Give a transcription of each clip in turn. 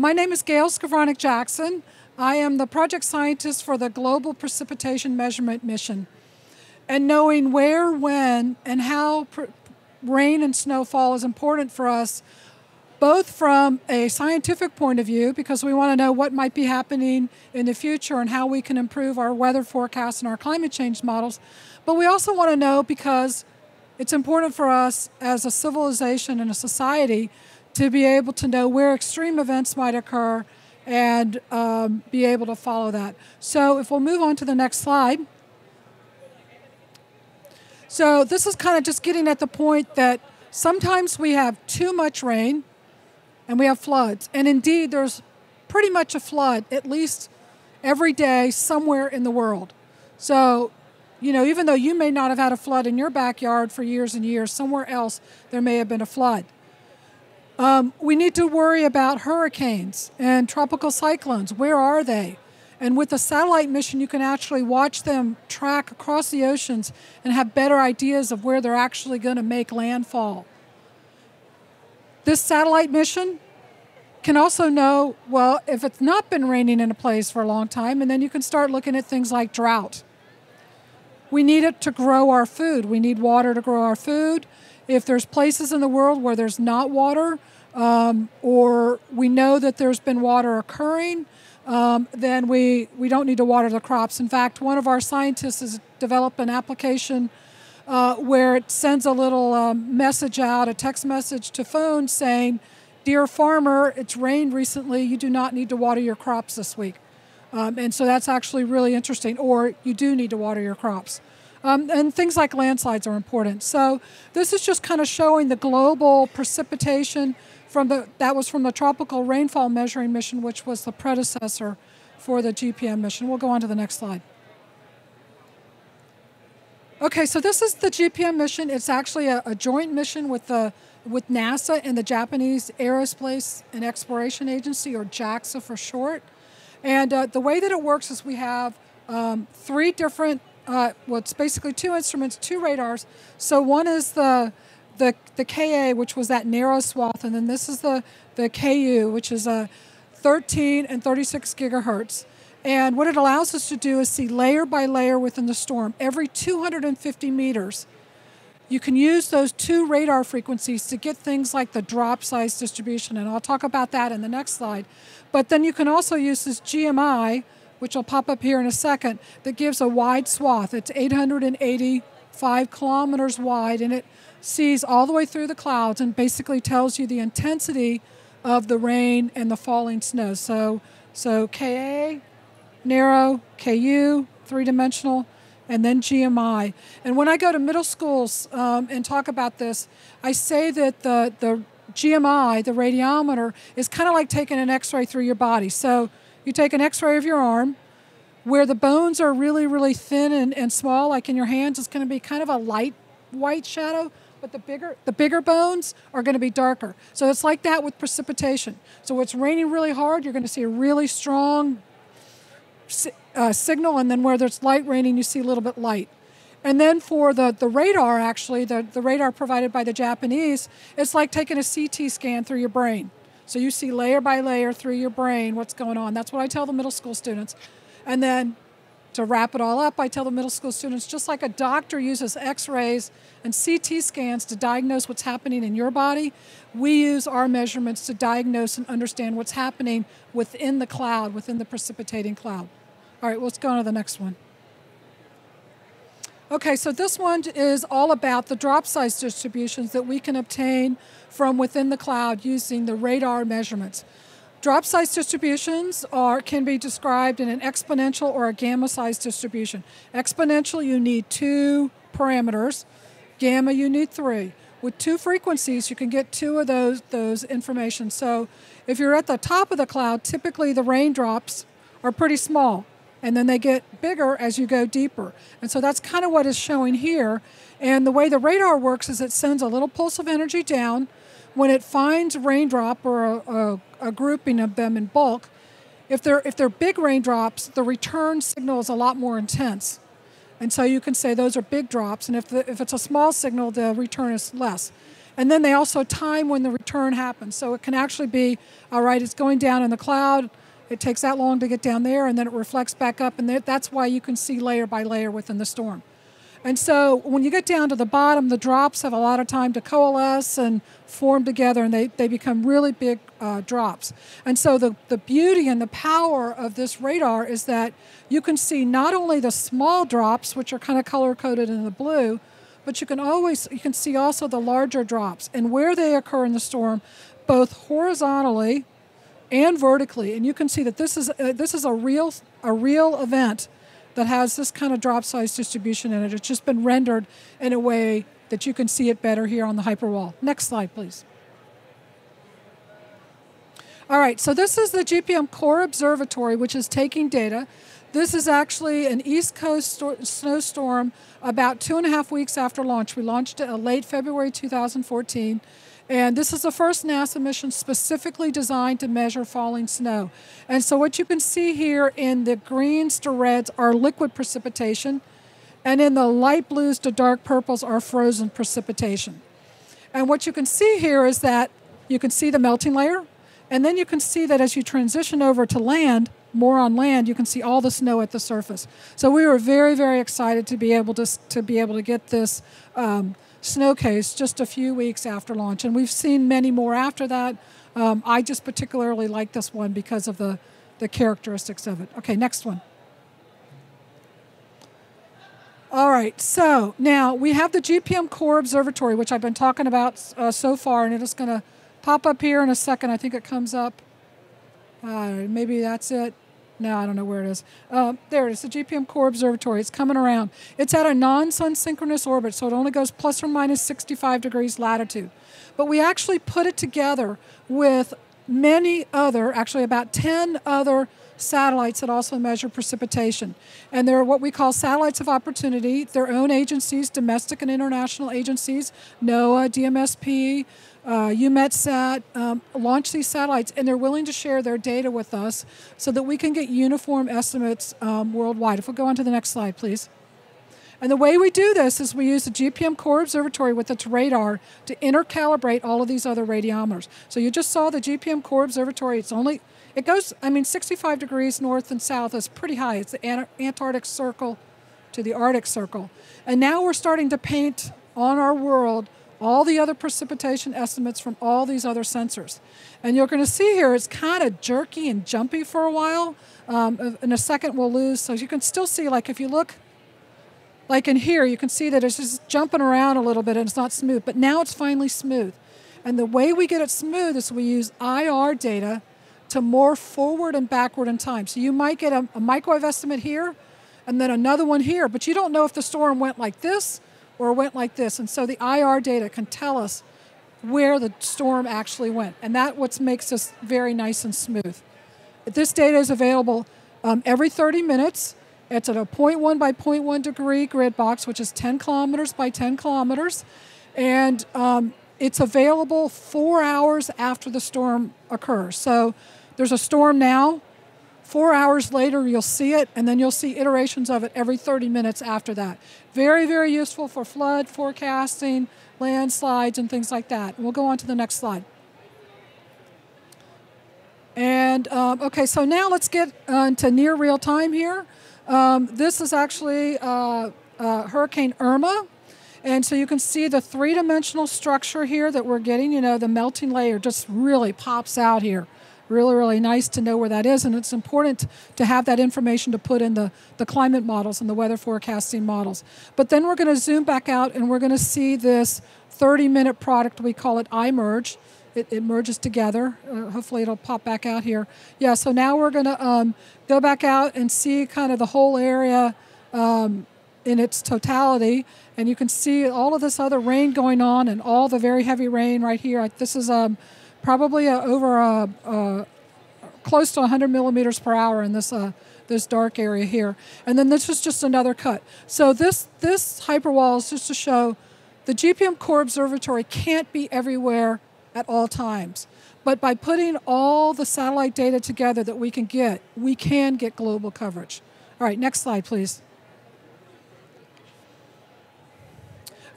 My name is Gail Skofronick-Jackson. I am the project scientist for the Global Precipitation Measurement Mission. And knowing where, when, and how rain and snow fall is important for us, both from a scientific point of view, because we want to know what might be happening in the future and how we can improve our weather forecasts and our climate change models. But we also want to know because it's important for us as a civilization and a society to be able to know where extreme events might occur and be able to follow that. So if we'll move on to the next slide. So this is kind of just getting at the point that sometimes we have too much rain and we have floods. And indeed, there's pretty much a flood at least every day somewhere in the world. So, you know, even though you may not have had a flood in your backyard for years and years, somewhere else there may have been a flood. We need to worry about hurricanes and tropical cyclones. Where are they? And with the satellite mission, you can actually watch them track across the oceans and have better ideas of where they're actually going to make landfall. This satellite mission can also know, well, if it's not been raining in a place for a long time, and then you can start looking at things like drought. We need it to grow our food. We need water to grow our food. If there's places in the world where there's not water, or we know that there's been water occurring, then we don't need to water the crops. In fact, one of our scientists has developed an application where it sends a little message out, a text message to phones saying, "Dear farmer, it's rained recently. You do not need to water your crops this week." And so that's actually really interesting. Or you do need to water your crops. And things like landslides are important. So this is just kind of showing the global precipitation that was from the Tropical Rainfall Measuring Mission, which was the predecessor for the GPM mission. We'll go on to the next slide. Okay, so this is the GPM mission. It's actually a joint mission with NASA and the Japanese Aerospace and Exploration Agency, or JAXA for short. And the way that it works is we have three different, well, it's basically two instruments, two radars. So one is the Ka, which was that narrow swath, and then this is the Ku, which is 13 and 36 gigahertz. And what it allows us to do is see layer by layer within the storm. Every 250 meters, you can use those two radar frequencies to get things like the drop size distribution, and I'll talk about that in the next slide. But then you can also use this GMI, which will pop up here in a second, that gives a wide swath. It's 885 kilometers wide, and it sees all the way through the clouds and basically tells you the intensity of the rain and the falling snow. So Ka, narrow, Ku, three-dimensional, and then GMI. And when I go to middle schools and talk about this, I say that the GMI, the radiometer, is kind of like taking an X-ray through your body. So you take an X-ray of your arm, where the bones are really, really thin and small, like in your hands, it's going to be kind of a light white shadow, but the bigger bones are going to be darker. So it's like that with precipitation. So when it's raining really hard, you're going to see a really strong signal, and then where there's light raining, you see a little bit light. And then for the radar, actually, the radar provided by the Japanese, it's like taking a CT scan through your brain. So you see layer by layer through your brain what's going on. That's what I tell the middle school students. And then to wrap it all up, I tell the middle school students, just like a doctor uses X-rays and CT scans to diagnose what's happening in your body, we use our measurements to diagnose and understand what's happening within the cloud, within the precipitating cloud. All right, let's go on to the next one. Okay, so this one is all about the drop size distributions that we can obtain from within the cloud using the radar measurements. Drop size distributions can be described in an exponential or a gamma size distribution. Exponential, you need 2 parameters. Gamma, you need 3. With 2 frequencies, you can get 2 of those information. So if you're at the top of the cloud, typically the raindrops are pretty small, and then they get bigger as you go deeper. And so that's kind of what is showing here. And the way the radar works is it sends a little pulse of energy down. When it finds a raindrop or a grouping of them in bulk, if they're big raindrops, the return signal is a lot more intense. And so you can say those are big drops. And if it's a small signal, the return is less. And then they also time when the return happens. So it can actually be, all right, it's going down in the cloud. It takes that long to get down there, and then it reflects back up. And that's why you can see layer by layer within the storm. And so when you get down to the bottom, the drops have a lot of time to coalesce and form together, and they become really big drops. And so the beauty and the power of this radar is that you can see not only the small drops, which are kind of color-coded in the blue, but you can see also the larger drops and where they occur in the storm, both horizontally and vertically. And you can see that this is a real event that has this kind of drop size distribution in it. It's just been rendered in a way that you can see it better here on the hyperwall. Next slide, please. All right, so this is the Gpm Core Observatory, which is taking data. This is actually an East Coast snowstorm about 2.5 weeks after launch. We launched it late February 2014. And this is the first NASA mission specifically designed to measure falling snow. And so what you can see here in the greens to reds are liquid precipitation, and in the light blues to dark purples are frozen precipitation. And what you can see here is that you can see the melting layer, and then you can see that as you transition over to land, more on land, you can see all the snow at the surface. So we were very, very excited to be able to get this snow case just a few weeks after launch, and we've seen many more after that. I just particularly like this one because of the characteristics of it. Okay, next one. All right, so now we have the Gpm Core Observatory, which I've been talking about so far, and it is going to pop up here in a second. I think it comes up. Maybe that's it. No, I don't know where it is. There it is, the Gpm Core Observatory. It's coming around. It's at a non-sun synchronous orbit, so it only goes plus or minus 65 degrees latitude. But we actually put it together with many other, actually about 10 other satellites that also measure precipitation. And they're what we call satellites of opportunity, their own agencies, domestic and international agencies, NOAA, DMSP, UMETSAT, launch these satellites, and they're willing to share their data with us so that we can get uniform estimates worldwide. If we'll go on to the next slide, please. And the way we do this is we use the Gpm Core Observatory with its radar to intercalibrate all of these other radiometers. So you just saw the Gpm Core Observatory. It goes, 65 degrees north and south is pretty high. It's the Antarctic Circle to the Arctic Circle. And now we're starting to paint on our world all the other precipitation estimates from all these other sensors. And you're going to see here it's kind of jerky and jumpy for a while. In a second we'll lose. So you can still see, like if you look, like in here, you can see that it's just jumping around a little bit and it's not smooth. But now it's finally smooth. And the way we get it smooth is we use IR data to morph forward and backward in time. So you might get a microwave estimate here and then another one here. But you don't know if the storm went like this or went like this. And so the IR data can tell us where the storm actually went. And that's what makes this very nice and smooth. This data is available every 30 minutes. It's at a 0.1 by 0.1 degree grid box, which is 10 kilometers by 10 kilometers. And it's available 4 hours after the storm occurs. So there's a storm now. 4 hours later, you'll see it, and then you'll see iterations of it every 30 minutes after that. Very, very useful for flood forecasting, landslides, and things like that. We'll go on to the next slide. And, okay, so now let's get into near real time here. This is actually Hurricane Irma. And so you can see the three-dimensional structure here that we're getting. The melting layer just really pops out here. Really, really nice to know where that is, and it's important to have that information to put in the climate models and the weather forecasting models. But then we're going to zoom back out, and we're going to see this 30-minute product. We call it iMerge. It merges together. Hopefully it'll pop back out here. Yeah, so now we're going to go back out and see kind of the whole area in its totality, and you can see all of this other rain going on and all the very heavy rain right here. This is probably over close to 100 millimeters per hour in this dark area here. And then this is just another cut. So this hyperwall is just to show the Gpm Core Observatory can't be everywhere at all times. But by putting all the satellite data together that we can get global coverage. All right, next slide, please.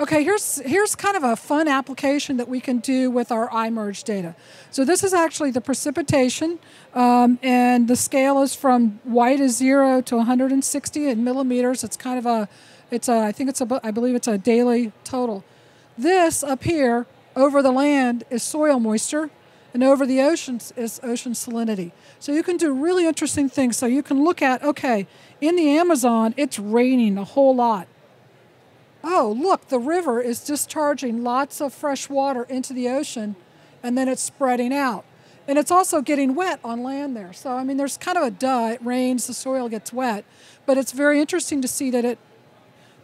Okay, here's kind of a fun application that we can do with our iMerge data. So this is actually the precipitation, and the scale is from white is 0 to 160 in millimeters. It's kind of I believe it's a daily total. This up here over the land is soil moisture, and over the oceans is ocean salinity. So you can do really interesting things. So you can look at, okay, in the Amazon, it's raining a whole lot. Oh, look, the river is discharging lots of fresh water into the ocean, and then it's spreading out. And it's also getting wet on land there. So, I mean, there's kind of a duh. It rains, the soil gets wet. But it's very interesting to see that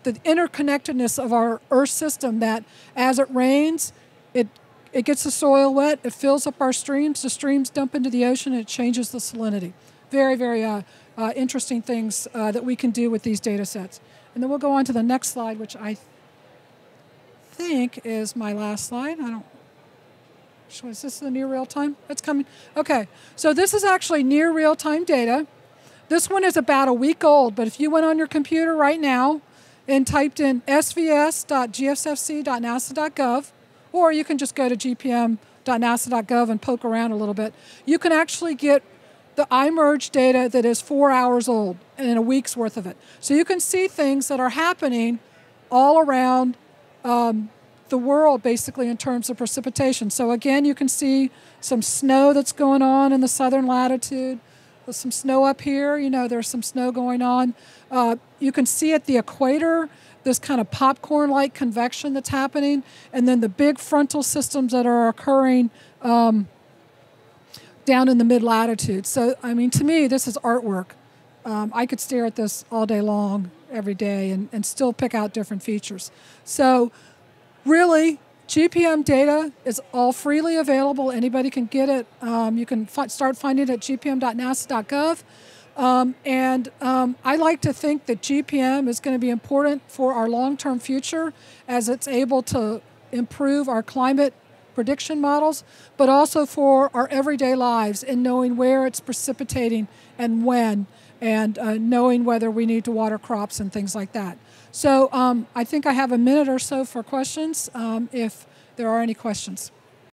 the interconnectedness of our Earth system, that as it rains, it gets the soil wet, it fills up our streams, the streams dump into the ocean, and it changes the salinity. Very, very interesting things that we can do with these data sets. And then we'll go on to the next slide, which I think is my last slide. Is this the near real time? It's coming. Okay, so this is actually near real time data. This one is about a week old, but if you went on your computer right now and typed in svs.gsfc.nasa.gov, or you can just go to gpm.nasa.gov and poke around a little bit, you can actually get the iMerge data that is 4 hours old and a week's worth of it. So you can see things that are happening all around the world, basically, in terms of precipitation. So again, you can see some snow that's going on in the southern latitude. There's some snow up here. You know, there's some snow going on. You can see at the equator this kind of popcorn-like convection that's happening, and then the big frontal systems that are occurring down in the mid-latitude. So, I mean, to me, this is artwork. I could stare at this all day long, every day, and still pick out different features. So, really, GPM data is all freely available. Anybody can get it. You can start finding it at gpm.nasa.gov. I like to think that GPM is going to be important for our long-term future as it's able to improve our climate prediction models, but also for our everyday lives in knowing where it's precipitating and when, and knowing whether we need to water crops and things like that. So I think I have a minute or so for questions, if there are any questions.